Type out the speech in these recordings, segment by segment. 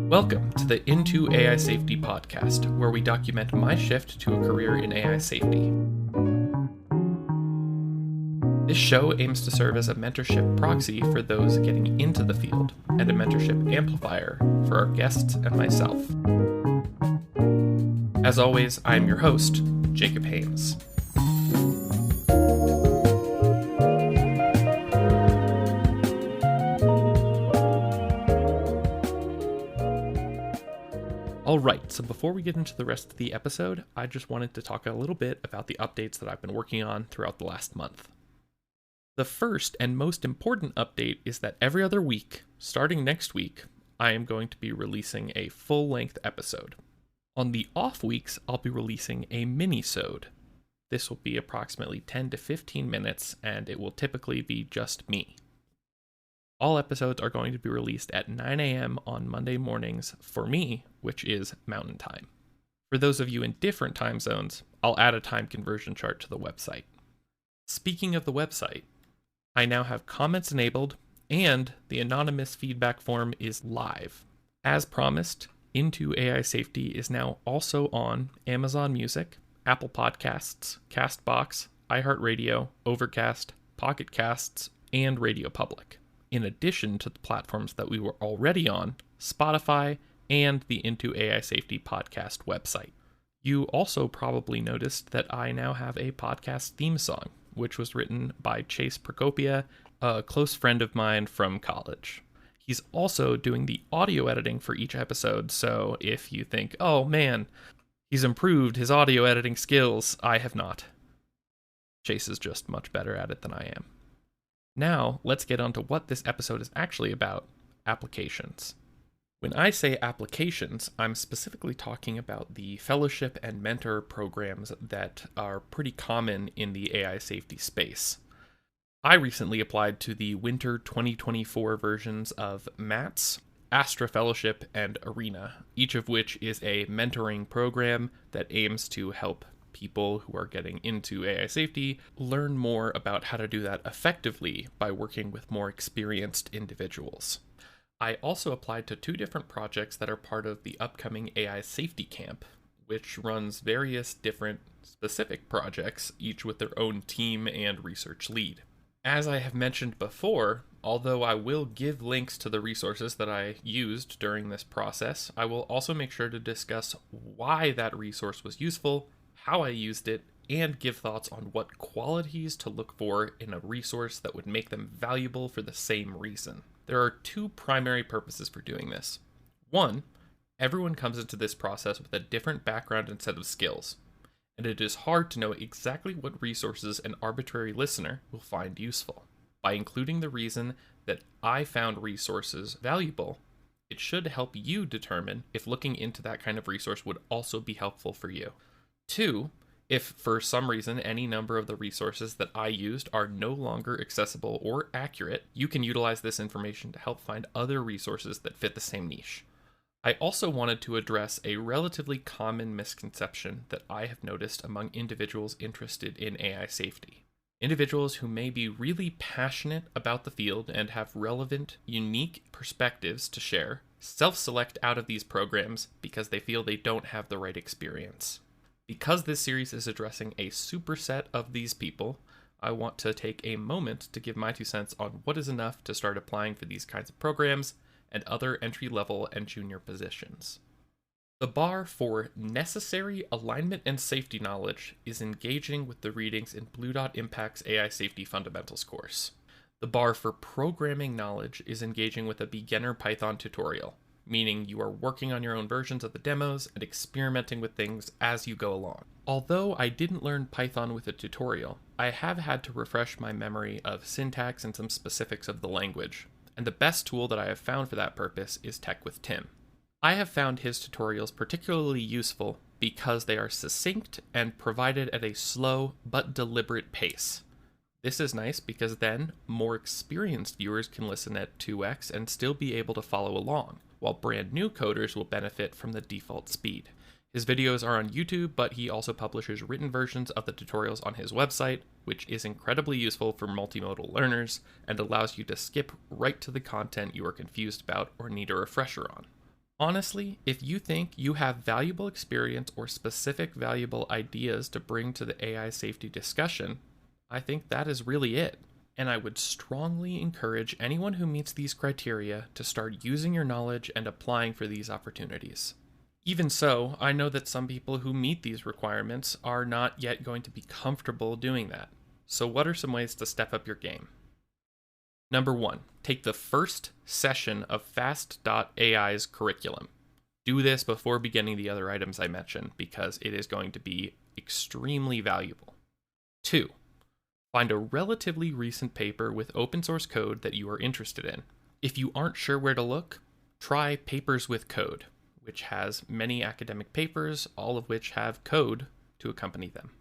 Welcome to the Into AI Safety podcast, where we document my shift to a career in AI safety. This show aims to serve as a mentorship proxy for those getting into the field, and a mentorship amplifier for our guests and myself. As always, I am your host, Jacob Haynes. Alright, so before we get into the rest of the episode, I just wanted to talk a little bit about the updates that I've been working on throughout the last month. The first and most important update is that every other week, starting next week, I am going to be releasing a full-length episode. On the off weeks, I'll be releasing a minisode. This will be approximately 10 to 15 minutes, and it will typically be just me. All episodes are going to be released at 9 a.m. on Monday mornings for me, which is Mountain Time. For those of you in different time zones, I'll add a time conversion chart to the website. Speaking of the website, I now have comments enabled, and the anonymous feedback form is live. As promised, Into AI Safety is now also on Amazon Music, Apple Podcasts, CastBox, iHeartRadio, Overcast, Pocket Casts, and Radio Public, in addition to the platforms that we were already on, Spotify, and the Into AI Safety podcast website. You also probably noticed that I now have a podcast theme song, which was written by Chase Procopia, a close friend of mine from college. He's also doing the audio editing for each episode, so if you think, oh man, he's improved his audio editing skills, I have not. Chase is just much better at it than I am. Now, let's get on to what this episode is actually about, applications. When I say applications, I'm specifically talking about the fellowship and mentor programs that are pretty common in the AI safety space. I recently applied to the winter 2024 versions of MATS, Astra Fellowship, and Arena, each of which is a mentoring program that aims to help people who are getting into AI safety learn more about how to do that effectively by working with more experienced individuals. I also applied to 2 different projects that are part of the upcoming AI Safety Camp, which runs various different specific projects, each with their own team and research lead. As I have mentioned before, although I will give links to the resources that I used during this process, I will also make sure to discuss why that resource was useful, how I used it, and give thoughts on what qualities to look for in a resource that would make them valuable for the same reason. There are 2 primary purposes for doing this. 1, everyone comes into this process with a different background and set of skills, and it is hard to know exactly what resources an arbitrary listener will find useful. By including the reason that I found resources valuable, it should help you determine if looking into that kind of resource would also be helpful for you. 2, if for some reason any number of the resources that I used are no longer accessible or accurate, you can utilize this information to help find other resources that fit the same niche. I also wanted to address a relatively common misconception that I have noticed among individuals interested in AI safety. Individuals who may be really passionate about the field and have relevant, unique perspectives to share self-select out of these programs because they feel they don't have the right experience. Because this series is addressing a superset of these people, I want to take a moment to give my 2 cents on what is enough to start applying for these kinds of programs and other entry-level and junior positions. The bar for necessary alignment and safety knowledge is engaging with the readings in Blue Dot Impact's AI Safety Fundamentals course. The bar for programming knowledge is engaging with a beginner Python tutorial, meaning you are working on your own versions of the demos and experimenting with things as you go along. Although I didn't learn Python with a tutorial, I have had to refresh my memory of syntax and some specifics of the language, and the best tool that I have found for that purpose is Tech with Tim. I have found his tutorials particularly useful because they are succinct and provided at a slow but deliberate pace. This is nice because then more experienced viewers can listen at 2x and still be able to follow along, while brand new coders will benefit from the default speed. His videos are on YouTube, but he also publishes written versions of the tutorials on his website, which is incredibly useful for multimodal learners and allows you to skip right to the content you are confused about or need a refresher on. Honestly, if you think you have valuable experience or specific valuable ideas to bring to the AI safety discussion, I think that is really it. And I would strongly encourage anyone who meets these criteria to start using your knowledge and applying for these opportunities. Even so, I know that some people who meet these requirements are not yet going to be comfortable doing that. So, what are some ways to step up your game? Number 1, take the first session of Fast.ai's curriculum. Do this before beginning the other items I mentioned because it is going to be extremely valuable. 2, find a relatively recent paper with open source code that you are interested in. If you aren't sure where to look, try Papers with Code, which has many academic papers, all of which have code to accompany them.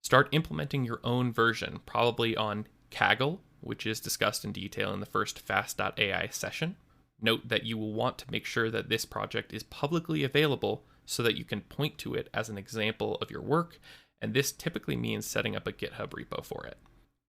Start implementing your own version, probably on Kaggle, which is discussed in detail in the first Fast.ai session. Note that you will want to make sure that this project is publicly available so that you can point to it as an example of your work, and this typically means setting up a GitHub repo for it.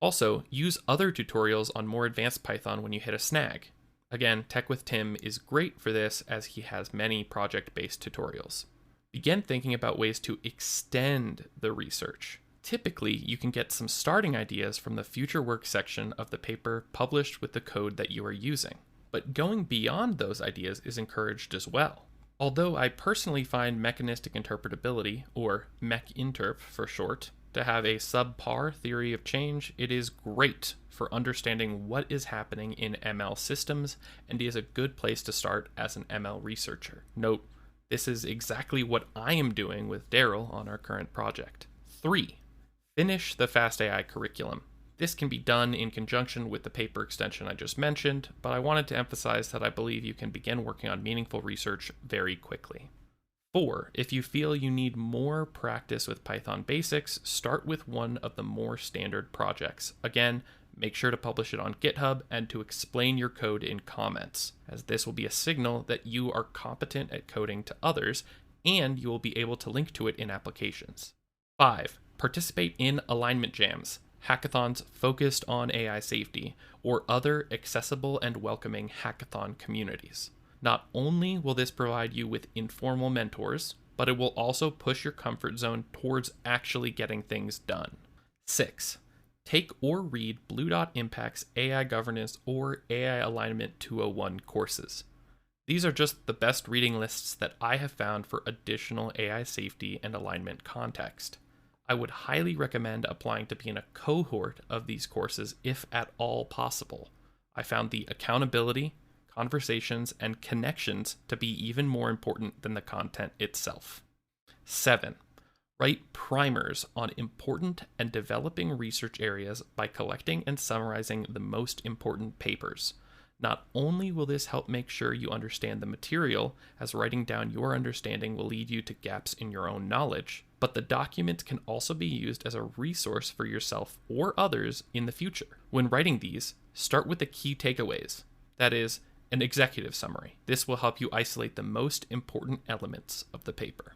Also, use other tutorials on more advanced Python when you hit a snag. Again, Tech with Tim is great for this as he has many project-based tutorials. Begin thinking about ways to extend the research. Typically, you can get some starting ideas from the future work section of the paper published with the code that you are using. But going beyond those ideas is encouraged as well. Although I personally find mechanistic interpretability, or MECInterp for short, to have a subpar theory of change, it is great for understanding what is happening in ML systems and is a good place to start as an ML researcher. Note, this is exactly what I am doing with Daryl on our current project. 3. Finish the FastAI curriculum. This can be done in conjunction with the paper extension I just mentioned, but I wanted to emphasize that I believe you can begin working on meaningful research very quickly. 4. If you feel you need more practice with Python basics, start with one of the more standard projects. Again, make sure to publish it on GitHub and to explain your code in comments, as this will be a signal that you are competent at coding to others, and you will be able to link to it in applications. 5. Participate in alignment jams, hackathons focused on AI safety, or other accessible and welcoming hackathon communities. Not only will this provide you with informal mentors, but it will also push your comfort zone towards actually getting things done. 6. Take or read Blue Dot Impact's AI Governance or AI Alignment 201 courses. These are just the best reading lists that I have found for additional AI safety and alignment context. I would highly recommend applying to be in a cohort of these courses if at all possible. I found the accountability, conversations, and connections to be even more important than the content itself. 7. Write primers on important and developing research areas by collecting and summarizing the most important papers. Not only will this help make sure you understand the material, as writing down your understanding will lead you to gaps in your own knowledge, but the document can also be used as a resource for yourself or others in the future. When writing these, start with the key takeaways. That is, an executive summary. This will help you isolate the most important elements of the paper.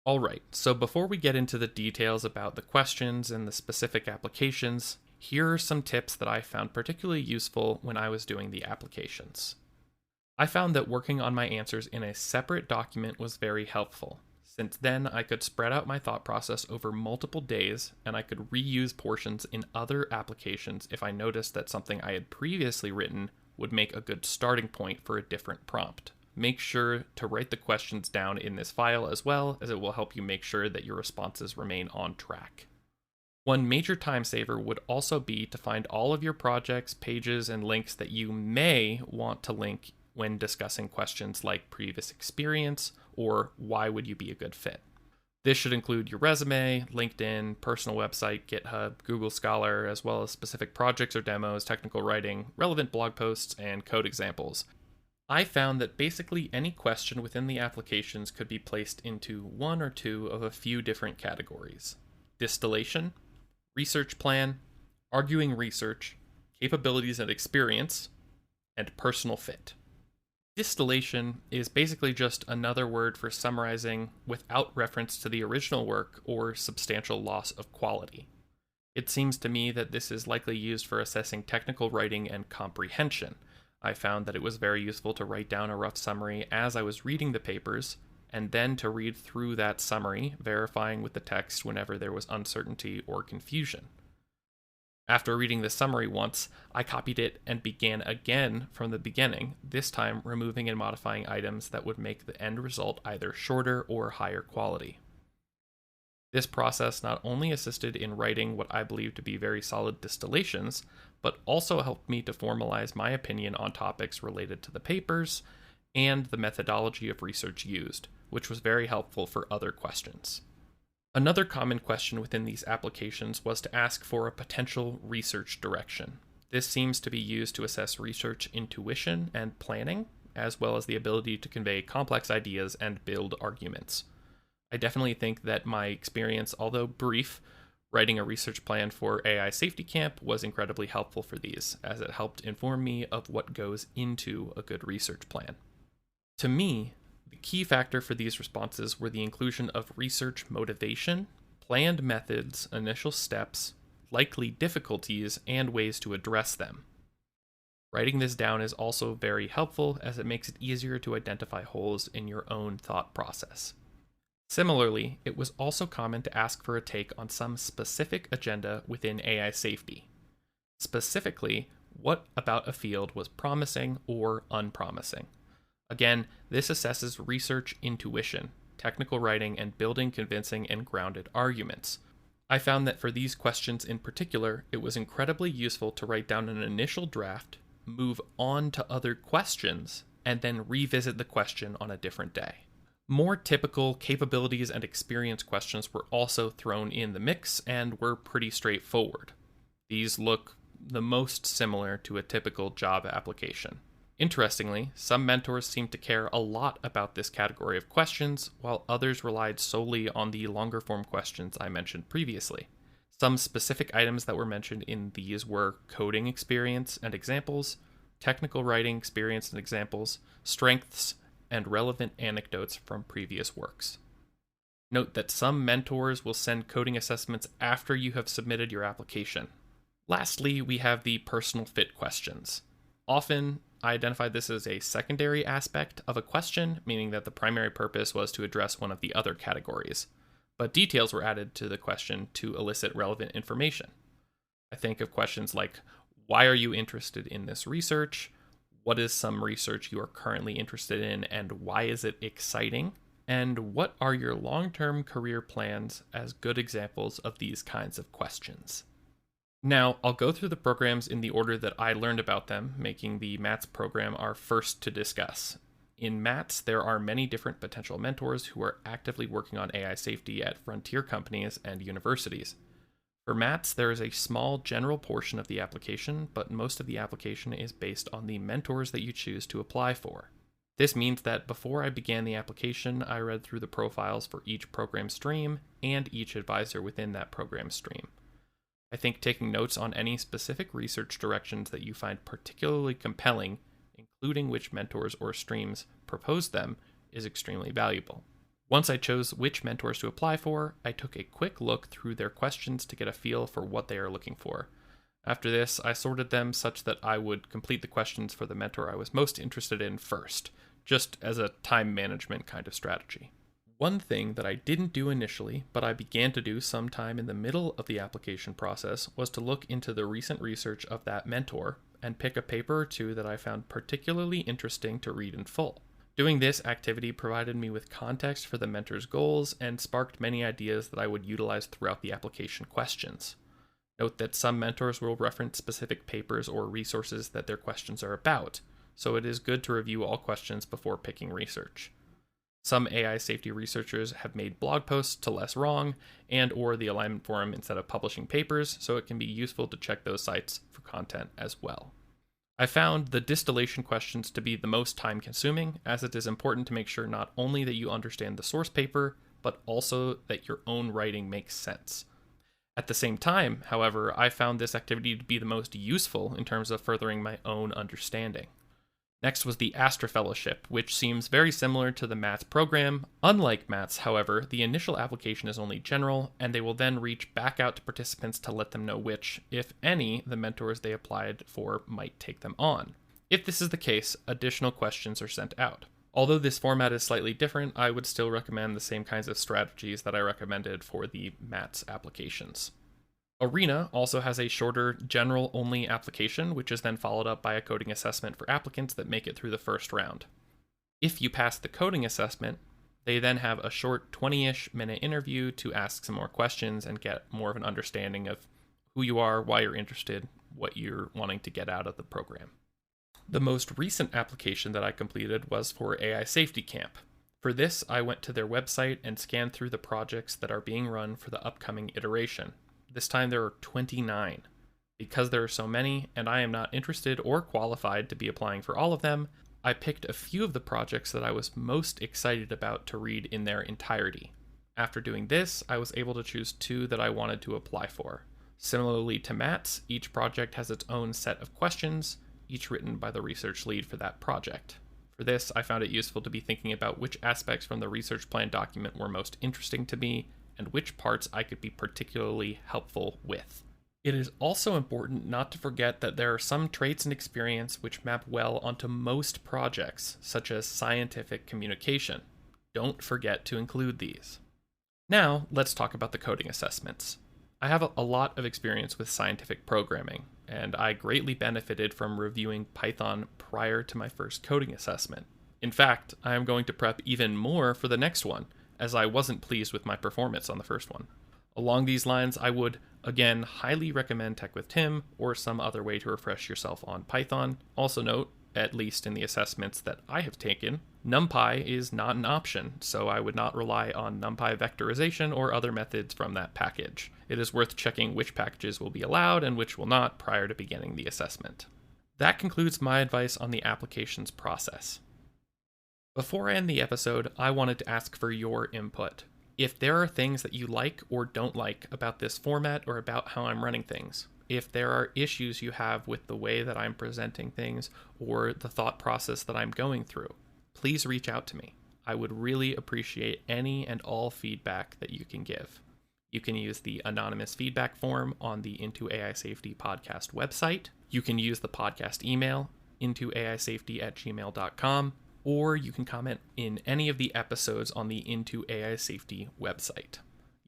Alright, so before we get into the details about the questions and the specific applications, here are some tips that I found particularly useful when I was doing the applications. I found that working on my answers in a separate document was very helpful. Since then, I could spread out my thought process over multiple days, and I could reuse portions in other applications if I noticed that something I had previously written would make a good starting point for a different prompt. Make sure to write the questions down in this file as well, as it will help you make sure that your responses remain on track. One major time saver would also be to find all of your projects, pages, and links that you may want to link when discussing questions like previous experience or why would you be a good fit. This should include your resume, LinkedIn, personal website, GitHub, Google Scholar, as well as specific projects or demos, technical writing, relevant blog posts, and code examples. I found that basically any question within the applications could be placed into one or two of a few different categories: distillation, research plan, arguing research, capabilities and experience, and personal fit. Distillation is basically just another word for summarizing without reference to the original work or substantial loss of quality. It seems to me that this is likely used for assessing technical writing and comprehension. I found that it was very useful to write down a rough summary as I was reading the papers, and then to read through that summary, verifying with the text whenever there was uncertainty or confusion. After reading the summary once, I copied it and began again from the beginning, this time removing and modifying items that would make the end result either shorter or higher quality. This process not only assisted in writing what I believe to be very solid distillations, but also helped me to formalize my opinion on topics related to the papers and the methodology of research used, which was very helpful for other questions. Another common question within these applications was to ask for a potential research direction. This seems to be used to assess research intuition and planning, as well as the ability to convey complex ideas and build arguments. I definitely think that my experience, although brief, writing a research plan for AI Safety Camp was incredibly helpful for these, as it helped inform me of what goes into a good research plan. To me, the key factor for these responses were the inclusion of research motivation, planned methods, initial steps, likely difficulties, and ways to address them. Writing this down is also very helpful as it makes it easier to identify holes in your own thought process. Similarly, it was also common to ask for a take on some specific agenda within AI safety. Specifically, what about a field was promising or unpromising? Again, this assesses research intuition, technical writing, and building convincing and grounded arguments. I found that for these questions in particular, it was incredibly useful to write down an initial draft, move on to other questions, and then revisit the question on a different day. More typical capabilities and experience questions were also thrown in the mix and were pretty straightforward. These look the most similar to a typical job application. Interestingly, some mentors seemed to care a lot about this category of questions, while others relied solely on the longer form questions I mentioned previously. Some specific items that were mentioned in these were coding experience and examples, technical writing experience and examples, strengths, and relevant anecdotes from previous works. Note that some mentors will send coding assessments after you have submitted your application. Lastly, we have the personal fit questions. Often, I identified this as a secondary aspect of a question, meaning that the primary purpose was to address one of the other categories, but details were added to the question to elicit relevant information. I think of questions like, why are you interested in this research? What is some research you are currently interested in, and why is it exciting? And what are your long-term career plans as good examples of these kinds of questions? Now, I'll go through the programs in the order that I learned about them, making the MATS program our first to discuss. In MATS, there are many different potential mentors who are actively working on AI safety at frontier companies and universities. For MATS, there is a small general portion of the application, but most of the application is based on the mentors that you choose to apply for. This means that before I began the application, I read through the profiles for each program stream and each advisor within that program stream. I think taking notes on any specific research directions that you find particularly compelling, including which mentors or streams proposed them, is extremely valuable. Once I chose which mentors to apply for, I took a quick look through their questions to get a feel for what they are looking for. After this, I sorted them such that I would complete the questions for the mentor I was most interested in first, just as a time management kind of strategy. One thing that I didn't do initially, but I began to do sometime in the middle of the application process, was to look into the recent research of that mentor and pick a paper or two that I found particularly interesting to read in full. Doing this activity provided me with context for the mentor's goals and sparked many ideas that I would utilize throughout the application questions. Note that some mentors will reference specific papers or resources that their questions are about, so it is good to review all questions before picking research. Some AI safety researchers have made blog posts to Less Wrong and or the Alignment Forum instead of publishing papers, so it can be useful to check those sites for content as well. I found the distillation questions to be the most time-consuming, as it is important to make sure not only that you understand the source paper, but also that your own writing makes sense. At the same time, however, I found this activity to be the most useful in terms of furthering my own understanding. Next was the Astra Fellowship, which seems very similar to the MATS program. Unlike MATS, however, the initial application is only general, and they will then reach back out to participants to let them know which, if any, the mentors they applied for might take them on. If this is the case, additional questions are sent out. Although this format is slightly different, I would still recommend the same kinds of strategies that I recommended for the MATS applications. Arena also has a shorter general-only application, which is then followed up by a coding assessment for applicants that make it through the first round. If you pass the coding assessment, they then have a short 20-ish minute interview to ask some more questions and get more of an understanding of who you are, why you're interested, what you're wanting to get out of the program. The most recent application that I completed was for AI Safety Camp. For this, I went to their website and scanned through the projects that are being run for the upcoming iteration. This time there are 29. Because there are so many, and I am not interested or qualified to be applying for all of them, I picked a few of the projects that I was most excited about to read in their entirety. After doing this, I was able to choose 2 that I wanted to apply for. Similarly to MATS, each project has its own set of questions, each written by the research lead for that project. For this, I found it useful to be thinking about which aspects from the research plan document were most interesting to me, and which parts I could be particularly helpful with. It is also important not to forget that there are some traits and experience which map well onto most projects, such as scientific communication. Don't forget to include these. Now, let's talk about the coding assessments. I have a lot of experience with scientific programming, and I greatly benefited from reviewing Python prior to my first coding assessment. In fact, I am going to prep even more for the next one, as I wasn't pleased with my performance on the first one. Along these lines, I would, again, highly recommend Tech with Tim or some other way to refresh yourself on Python. Also note, at least in the assessments that I have taken, NumPy is not an option, so I would not rely on NumPy vectorization or other methods from that package. It is worth checking which packages will be allowed and which will not prior to beginning the assessment. That concludes my advice on the applications process. Before I end the episode, I wanted to ask for your input. If there are things that you like or don't like about this format or about how I'm running things, if there are issues you have with the way that I'm presenting things or the thought process that I'm going through, please reach out to me. I would really appreciate any and all feedback that you can give. You can use the anonymous feedback form on the Into AI Safety podcast website. You can use the podcast email, intoaisafety@gmail.com, or you can comment in any of the episodes on the Into AI Safety website.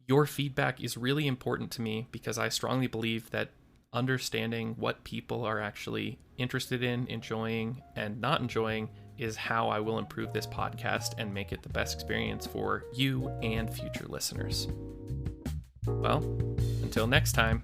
Your feedback is really important to me because I strongly believe that understanding what people are actually interested in, enjoying, and not enjoying is how I will improve this podcast and make it the best experience for you and future listeners. Well, until next time.